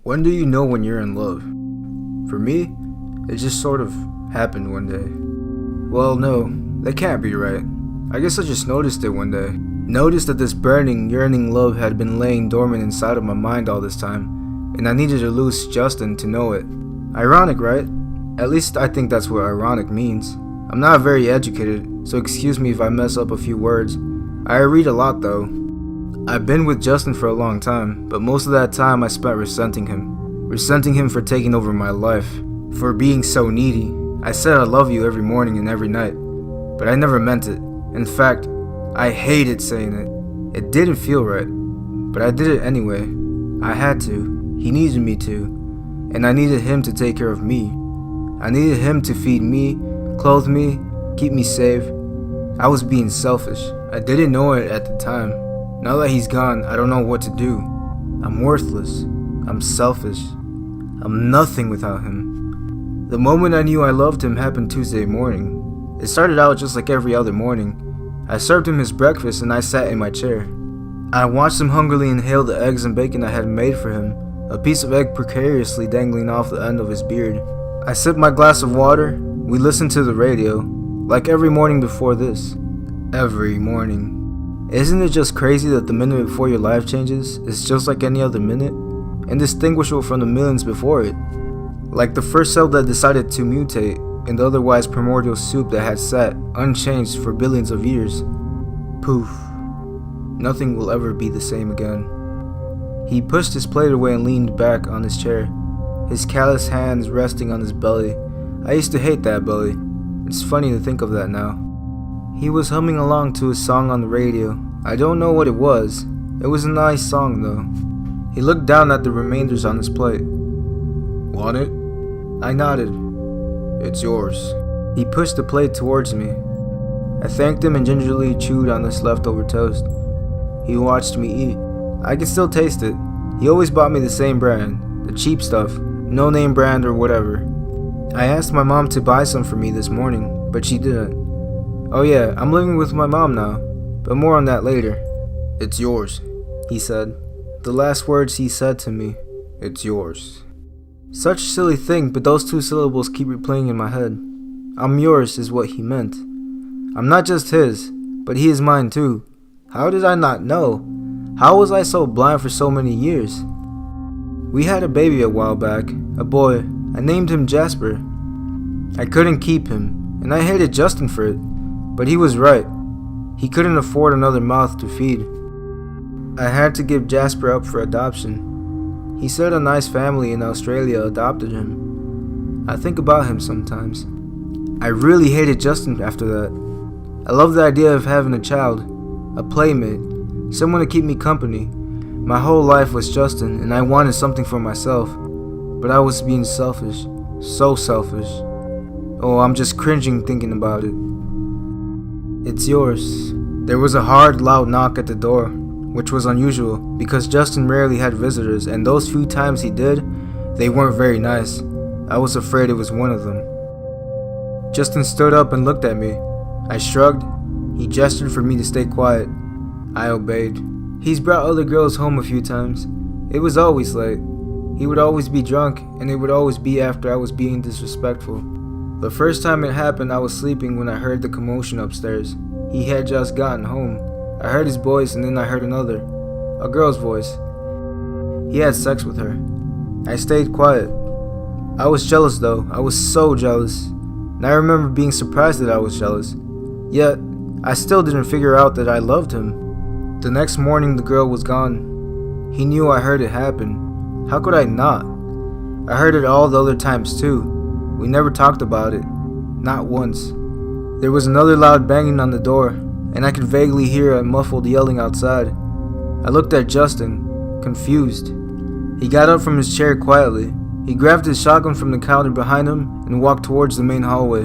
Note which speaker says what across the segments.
Speaker 1: When do you know when you're in love? For me, it just sort of happened one day. Well, no, that can't be right. I guess I just noticed it one day. Noticed that this burning, yearning love had been laying dormant inside of my mind all this time, and I needed to lose Justin to know it. Ironic, right? At least I think that's what ironic means. I'm not very educated, so excuse me if I mess up a few words. I read a lot though. I've been with Justin for a long time, but most of that time I spent resenting him. Resenting him for taking over my life, for being so needy. I said I love you every morning and every night, but I never meant it. In fact, I hated saying it. It didn't feel right, but I did it anyway. I had to. He needed me to, and I needed him to take care of me. I needed him to feed me, clothe me, keep me safe. I was being selfish. I didn't know it at the time. Now that he's gone, I don't know what to do. I'm worthless. I'm selfish. I'm nothing without him. The moment I knew I loved him happened Tuesday morning. It started out just like every other morning. I served him his breakfast and I sat in my chair. I watched him hungrily inhale the eggs and bacon I had made for him, a piece of egg precariously dangling off the end of his beard. I sipped my glass of water. We listened to the radio, like every morning before this. Every morning. Isn't it just crazy that the minute before your life changes is just like any other minute, indistinguishable from the millions before it? Like the first cell that decided to mutate in the otherwise primordial soup that had sat unchanged for billions of years. Poof. Nothing will ever be the same again. He pushed his plate away and leaned back on his chair, his callous hands resting on his belly. I used to hate that belly. It's funny to think of that now. He was humming along to a song on the radio. I don't know what it was. It was a nice song though. He looked down at the remainders on his plate. Want it? I nodded. It's yours. He pushed the plate towards me. I thanked him and gingerly chewed on this leftover toast. He watched me eat. I could still taste it. He always bought me the same brand, the cheap stuff, no name brand or whatever. I asked my mom to buy some for me this morning, but she didn't. Oh yeah, I'm living with my mom now, but more on that later. It's yours, he said. The last words he said to me. It's yours. Such a silly thing, but those two syllables keep replaying in my head. I'm yours is what he meant. I'm not just his, but he is mine too. How did I not know? How was I so blind for so many years? We had a baby a while back, a boy. I named him Jasper. I couldn't keep him, and I hated Justin for it, but he was right. He couldn't afford another mouth to feed. I had to give Jasper up for adoption. He said a nice family in Australia adopted him. I think about him sometimes. I really hated Justin after that. I loved the idea of having a child, a playmate, someone to keep me company. My whole life was Justin, and I wanted something for myself. But I was being selfish. So selfish. Oh, I'm just cringing thinking about it. It's yours. There was a hard, loud knock at the door, which was unusual because Justin rarely had visitors, and those few times he did, they weren't very nice. I was afraid it was one of them. Justin stood up and looked at me. I shrugged. He gestured for me to stay quiet. I obeyed. He's brought other girls home a few times. It was always late. He would always be drunk, and it would always be after I was being disrespectful. The first time it happened, I was sleeping when I heard the commotion upstairs. He had just gotten home. I heard his voice and then I heard another. A girl's voice. He had sex with her. I stayed quiet. I was jealous though. I was so jealous. And I remember being surprised that I was jealous. Yet, I still didn't figure out that I loved him. The next morning the girl was gone. He knew I heard it happen. How could I not? I heard it all the other times too. We never talked about it. Not once. There was another loud banging on the door, and I could vaguely hear a muffled yelling outside. I looked at Justin, confused. He got up from his chair quietly. He grabbed his shotgun from the counter behind him and walked towards the main hallway.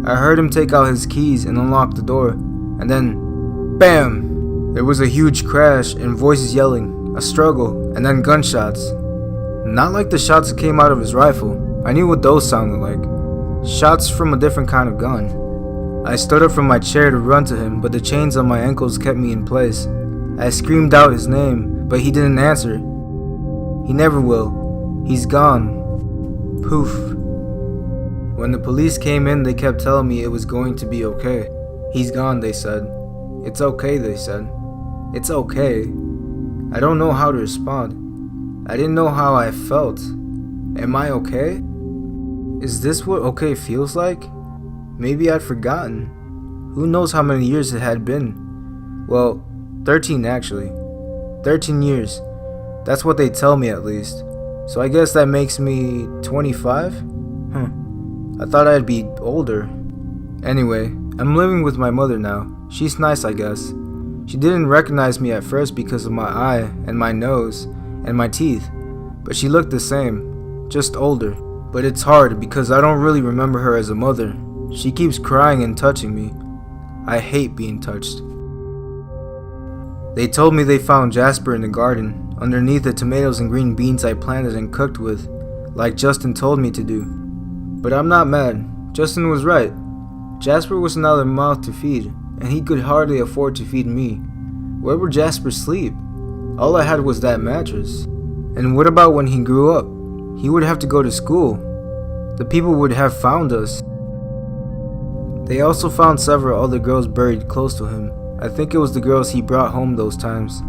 Speaker 1: I heard him take out his keys and unlock the door, and then, BAM! There was a huge crash and voices yelling, a struggle, and then gunshots. Not like the shots that came out of his rifle. I knew what those sounded like. Shots from a different kind of gun. I stood up from my chair to run to him, but the chains on my ankles kept me in place. I screamed out his name, but he didn't answer. He never will. He's gone. Poof. When the police came in, they kept telling me it was going to be okay. He's gone, they said. It's okay, they said. It's okay. I don't know how to respond. I didn't know how I felt. Am I okay? Is this what okay feels like? Maybe I'd forgotten. Who knows how many years it had been? Well, 13 actually. 13 years. That's what they tell me at least. So I guess that makes me 25? I thought I'd be older. Anyway, I'm living with my mother now. She's nice, I guess. She didn't recognize me at first because of my eye and my nose and my teeth, but she looked the same, just older. But it's hard because I don't really remember her as a mother. She keeps crying and touching me. I hate being touched. They told me they found Jasper in the garden, underneath the tomatoes and green beans I planted and cooked with, like Justin told me to do. But I'm not mad. Justin was right. Jasper was another mouth to feed, and he could hardly afford to feed me. Where would Jasper sleep? All I had was that mattress. And what about when he grew up? He would have to go to school. The people would have found us. They also found several other girls buried close to him. I think it was the girls he brought home those times.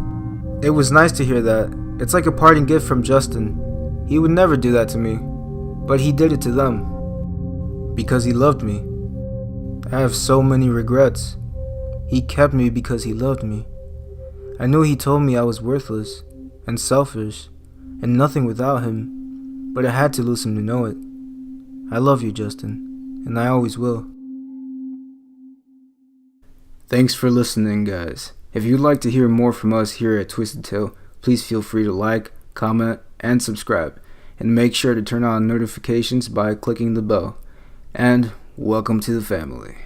Speaker 1: It was nice to hear that. It's like a parting gift from Justin. He would never do that to me, but he did it to them. Because he loved me. I have so many regrets. He kept me because he loved me. I knew he told me I was worthless and selfish and nothing without him, but I had to lose him to know it. I love you, Justin, and I always will. Thanks for listening, guys. If you'd like to hear more from us here at Twisted Tale, please feel free to like, comment, and subscribe, and make sure to turn on notifications by clicking the bell. And welcome to the family.